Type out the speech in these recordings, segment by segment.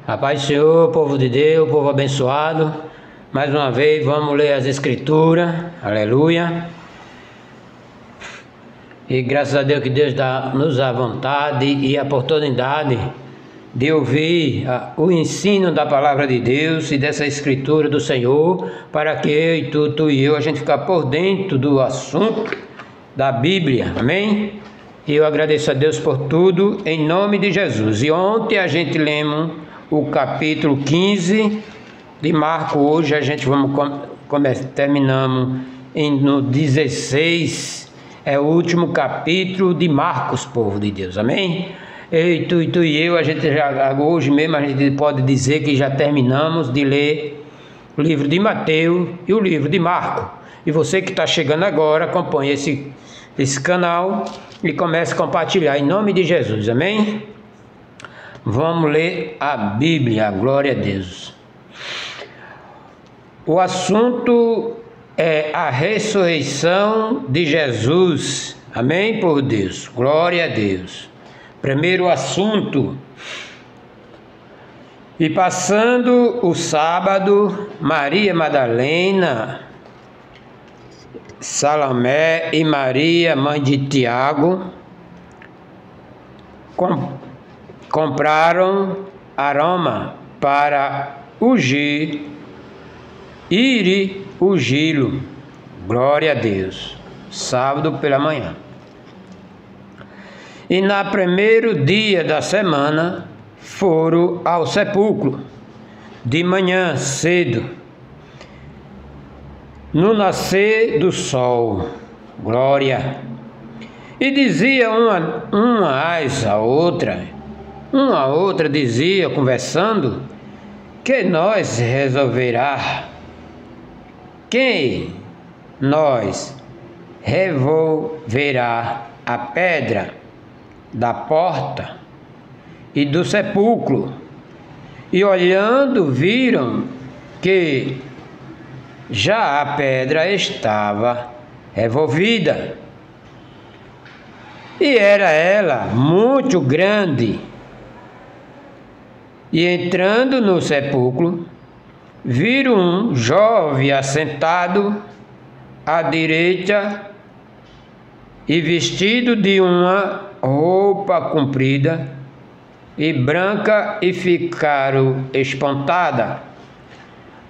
A paz do Senhor, povo de Deus, povo abençoado. Mais uma vez vamos ler as Escrituras, aleluia. E graças a Deus que Deus nos dá a vontade e a oportunidade de ouvir o ensino da palavra de Deus e dessa Escritura do Senhor, para que eu e tu e eu, a gente ficar por dentro do assunto da Bíblia, amém? E eu agradeço a Deus por tudo, em nome de Jesus. E ontem a gente lemos o capítulo 15 de Marcos. Hoje a gente terminamos no 16, é o último capítulo de Marcos, povo de Deus, amém? Tu e eu, a gente já, hoje mesmo a gente pode dizer que já terminamos de ler o livro de Mateus e o livro de Marcos. E você que está chegando agora, acompanhe esse canal e comece a compartilhar em nome de Jesus, amém? Vamos ler a Bíblia, glória a Deus. O assunto é a ressurreição de Jesus, amém, por Deus, glória a Deus. Primeiro assunto: e passando o sábado, Maria Madalena, Salomé e Maria, mãe de Tiago, compraram aroma para ungí-lo, glória a Deus, sábado pela manhã. E no primeiro dia da semana foram ao sepulcro, de manhã cedo, no nascer do sol, glória. E dizia uma a outra dizia, conversando, que nós resolverá a pedra da porta e do sepulcro. E olhando viram que já a pedra estava revolvida, e era ela muito grande. E entrando no sepulcro, viram um jovem assentado à direita e vestido de uma roupa comprida e branca, e ficaram espantadas.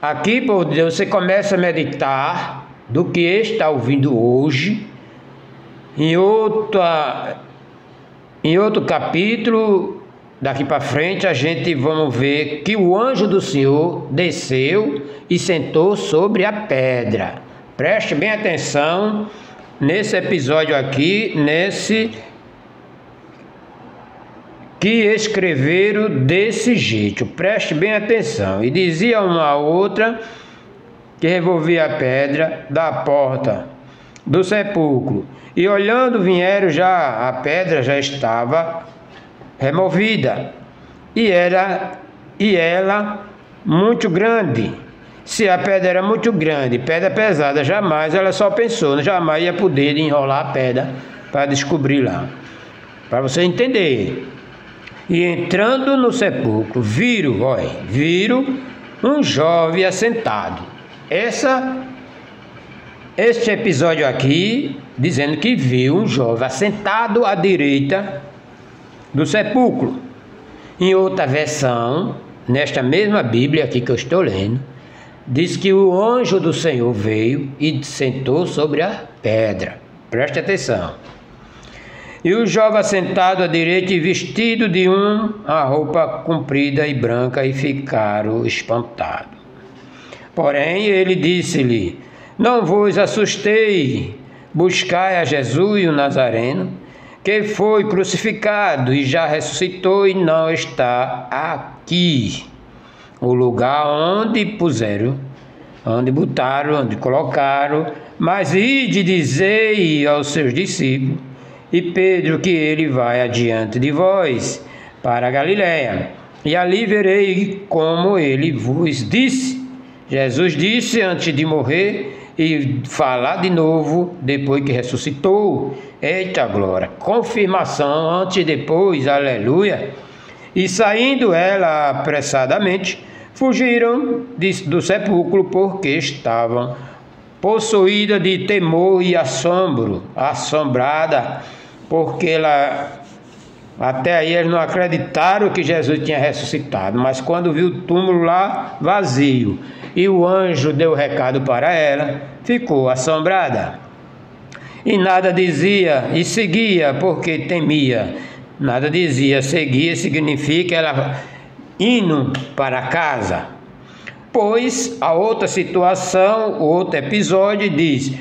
Aqui, por Deus, você começa a meditar do que está ouvindo hoje. Em outro capítulo, daqui para frente, a gente vamos ver que o anjo do Senhor desceu e sentou sobre a pedra. Preste bem atenção nesse episódio aqui, que escreveram desse jeito. Preste bem atenção. E dizia uma a outra que revolvia a pedra da porta do sepulcro. E olhando vieram, já a pedra já estava removida, e ela muito grande. Se a pedra era muito grande, pedra pesada, jamais ela só pensou, jamais ia poder enrolar a pedra para descobrir lá, para você entender. E entrando no sepulcro, viram um jovem assentado. Este episódio aqui, dizendo que viu um jovem assentado à direita do sepulcro. Em outra versão, nesta mesma Bíblia aqui que eu estou lendo, diz que o anjo do Senhor veio e sentou sobre a pedra. Preste atenção. E o jovem assentado à direita e vestido de uma roupa comprida e branca, e ficaram espantados. Porém ele disse-lhe: não vos assustei, buscai a Jesus o Nazareno, que foi crucificado e já ressuscitou, e não está aqui. O lugar onde colocaram, mas ide dizei aos seus discípulos e Pedro que ele vai adiante de vós para a Galiléia, e ali verei como ele vos disse. Jesus disse antes de morrer e falar de novo depois que ressuscitou. Eita glória, confirmação antes e depois, aleluia. E saindo ela apressadamente, fugiram do sepulcro, porque estavam possuídas de temor e assombro, assombrada, porque até aí eles não acreditaram que Jesus tinha ressuscitado, mas quando viu o túmulo lá vazio e o anjo deu o recado para ela, ficou assombrada. E nada dizia e seguia, porque temia. Nada dizia, seguia significa ela indo para casa. Pois a outra situação, outro episódio diz: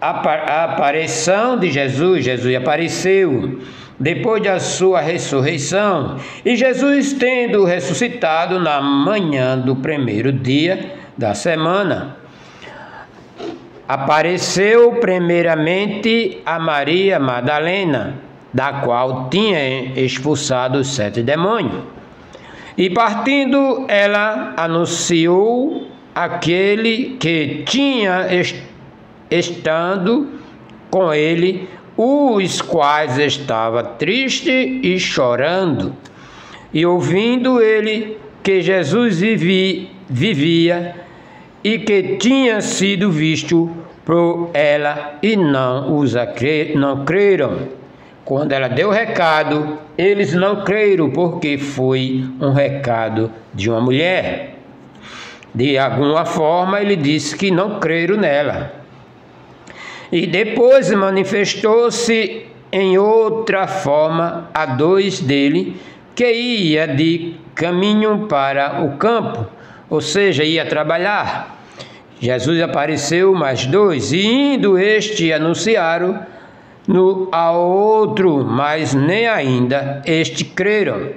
a aparição de Jesus, Jesus apareceu depois da sua ressurreição, e Jesus, tendo ressuscitado na manhã do primeiro dia da semana, apareceu primeiramente a Maria Madalena, da qual tinha expulsado os 7 demônios. E partindo, ela anunciou aquele que tinha estado com ele, os quais estava triste e chorando. E ouvindo ele que Jesus vivia e que tinha sido visto por ela, e não creram. Quando ela deu o recado, eles não creram, porque foi um recado de uma mulher. De alguma forma, ele disse que não creram nela. E depois manifestou-se em outra forma a 2 dele, que ia de caminho para o campo, ou seja, ia trabalhar. Jesus apareceu mais 2, e indo anunciaram ao outro, mas nem ainda este creram.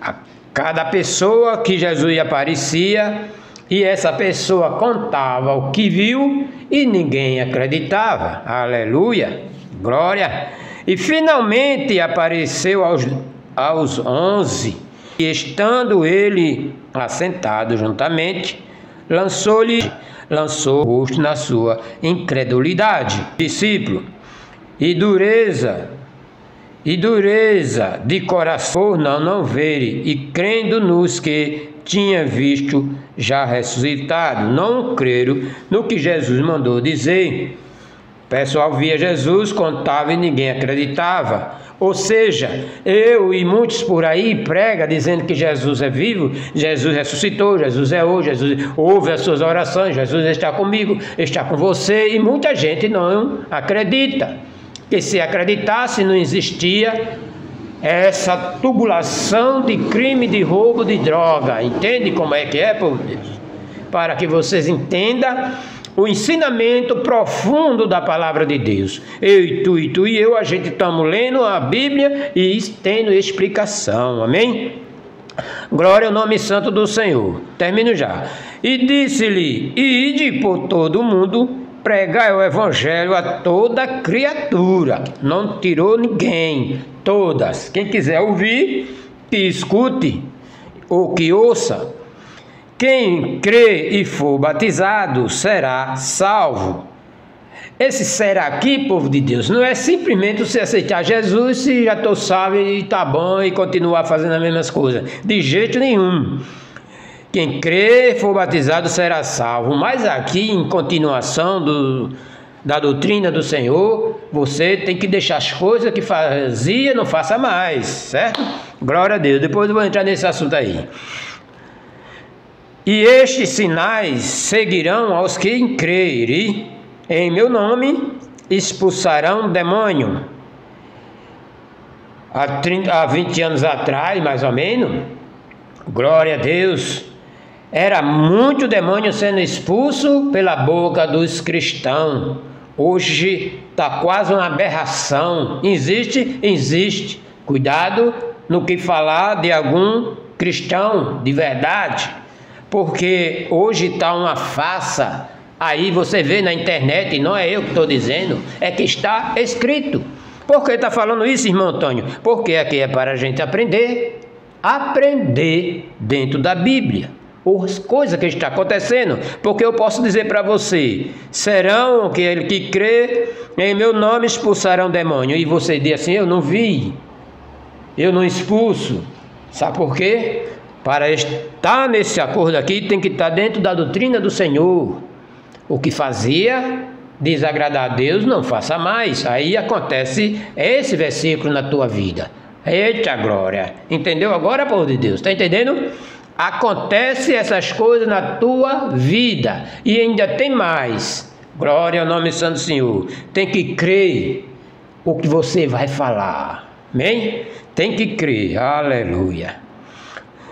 A cada pessoa que Jesus aparecia, e essa pessoa contava o que viu, e ninguém acreditava. Aleluia, glória. E finalmente apareceu aos 11, e estando ele assentado juntamente, lançou o rosto na sua incredulidade. Discípulo, e dureza de coração, não verem, e crendo nos que tinha visto já ressuscitado, não creram no que Jesus mandou dizer. O pessoal via Jesus, contava e ninguém acreditava. Ou seja, eu e muitos por aí pregam dizendo que Jesus é vivo, Jesus ressuscitou, Jesus é hoje, Jesus ouve as suas orações, Jesus está comigo, está com você, e muita gente não acredita. Que se acreditasse, não existia essa tubulação de crime, de roubo, de droga. Entende como é que é, povo de Deus? Para que vocês entendam o ensinamento profundo da palavra de Deus. Eu e tu e eu, a gente estamos lendo a Bíblia e tendo explicação. Amém? Glória ao nome santo do Senhor. Termino já. E disse-lhe: ide por todo o mundo, pregai o evangelho a toda criatura. Não tirou ninguém, todas. Quem quiser ouvir, que escute ou que ouça. Quem crê e for batizado será salvo. Esse será aqui, povo de Deus, não é simplesmente você aceitar Jesus se já estou salvo e está bom e continuar fazendo as mesmas coisas. De jeito nenhum. Quem crê e for batizado será salvo. Mas aqui, em continuação da doutrina do Senhor, você tem que deixar as coisas que fazia, não faça mais, certo? Glória a Deus. Depois eu vou entrar nesse assunto aí. E estes sinais seguirão aos que crerem. Em meu nome expulsarão demônio. Há 20 anos atrás, mais ou menos, glória a Deus, era muito demônio sendo expulso pela boca dos cristãos. Hoje está quase uma aberração. Existe. Cuidado no que falar de algum cristão de verdade, porque hoje está uma farsa. Aí você vê na internet, não é eu que estou dizendo, é que está escrito. Por que está falando isso, irmão Antônio? Porque aqui é para a gente aprender dentro da Bíblia as coisas que está acontecendo. Porque eu posso dizer para você: serão aquele que crê em meu nome expulsarão demônio. E você diz assim: eu não vi, eu não expulso. Sabe por quê? Para estar nesse acordo aqui, tem que estar dentro da doutrina do Senhor. O que fazia desagradar a Deus, não faça mais. Aí acontece esse versículo na tua vida. Eita glória! Entendeu agora, povo de Deus? Está entendendo? Acontece essas coisas na tua vida. E ainda tem mais. Glória ao nome santo do Senhor. Tem que crer o que você vai falar. Amém? Tem que crer. Aleluia.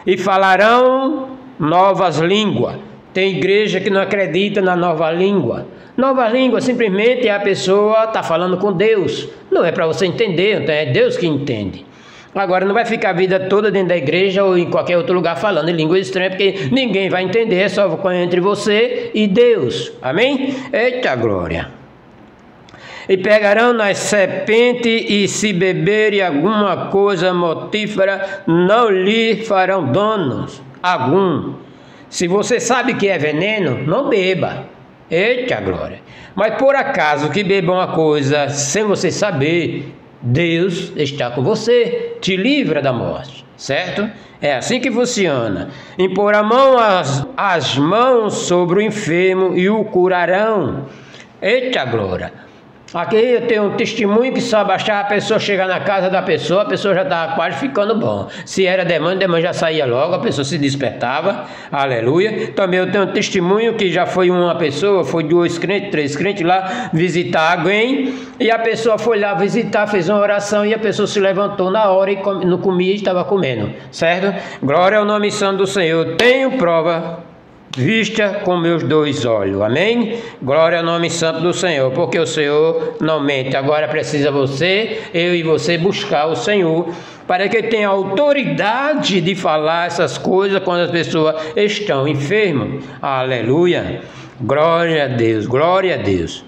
E falarão novas línguas. Tem igreja que não acredita na nova língua. Nova língua simplesmente é a pessoa está falando com Deus. Não é para você entender, então é Deus que entende. Agora não vai ficar a vida toda dentro da igreja ou em qualquer outro lugar falando em língua estranha, porque ninguém vai entender, é só entre você e Deus. Amém? Eita glória! E pegarão nas serpentes, e se beberem alguma coisa mortífera, não lhe farão danos algum. Se você sabe que é veneno, não beba. Eita glória! Mas por acaso que beba uma coisa sem você saber, Deus está com você, te livra da morte, certo? É assim que funciona. Impor a mão as mãos sobre o enfermo e o curarão. Eita glória! Aqui eu tenho um testemunho que só bastava a pessoa chegar na casa da pessoa, a pessoa já estava quase ficando bom. Se era demônio, o demônio já saía logo, a pessoa se despertava. Aleluia. Também eu tenho um testemunho que já foi uma pessoa, foi 2 crentes, 3 crentes lá visitar alguém, e a pessoa foi lá visitar, fez uma oração e a pessoa se levantou na hora e não comia e estava comendo, certo? Glória ao nome santo do Senhor. Tenho prova vista com meus 2 olhos, amém? Glória ao nome santo do Senhor, porque o Senhor não mente. Agora precisa eu e você buscar o Senhor, para que tenha autoridade de falar essas coisas quando as pessoas estão enfermas. Aleluia, glória a Deus, glória a Deus.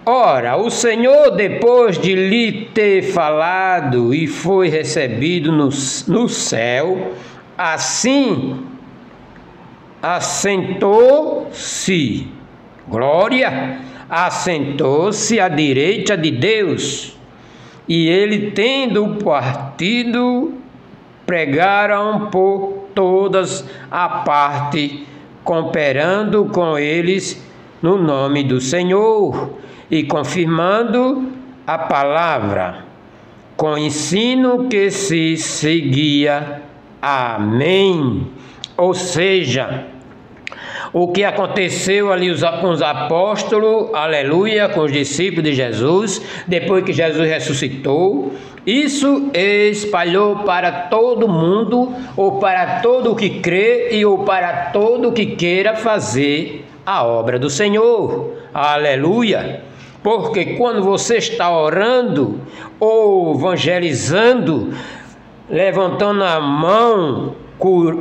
Ora, o Senhor, depois de lhe ter falado e foi recebido no céu, assim assentou-se, glória, assentou-se à direita de Deus, e ele, tendo partido, pregaram por todas a parte, cooperando com eles no nome do Senhor, e confirmando a palavra, com ensino que se seguia. Amém. Ou seja, o que aconteceu ali com os apóstolos, aleluia, com os discípulos de Jesus, depois que Jesus ressuscitou, isso espalhou para todo mundo, ou para todo o que crê, e ou para todo o que queira fazer a obra do Senhor, aleluia. Porque quando você está orando, ou evangelizando, levantando a mão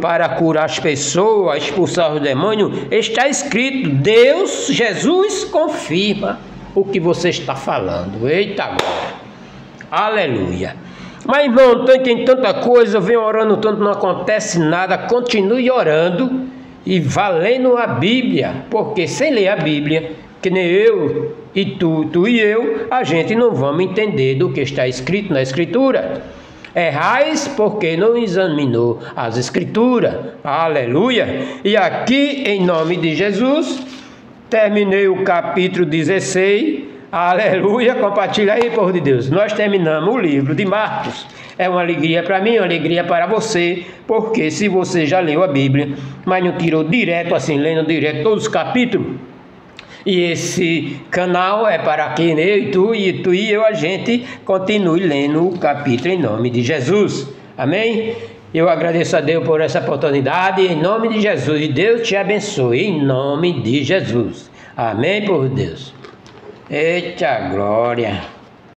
para curar as pessoas, expulsar os demônios, está escrito, Deus, Jesus confirma o que você está falando. Eita glória, aleluia. Mas irmão, tem tanta coisa, eu venho orando tanto, não acontece nada. Continue orando e valendo a Bíblia, porque sem ler a Bíblia, que nem eu e tu e eu, a gente não vamos entender do que está escrito na Escritura. Errais porque não examinou as Escrituras. Aleluia. E aqui, em nome de Jesus, terminei o capítulo 16. Aleluia. Compartilha aí, povo de Deus. Nós terminamos o livro de Marcos. É uma alegria para mim, uma alegria para você, porque se você já leu a Bíblia, mas não tirou direto assim, lendo direto todos os capítulos, e esse canal é para que eu e tu e eu, a gente continue lendo o capítulo em nome de Jesus. Amém? Eu agradeço a Deus por essa oportunidade, em nome de Jesus. E Deus te abençoe, em nome de Jesus. Amém, povo de Deus. Eita glória.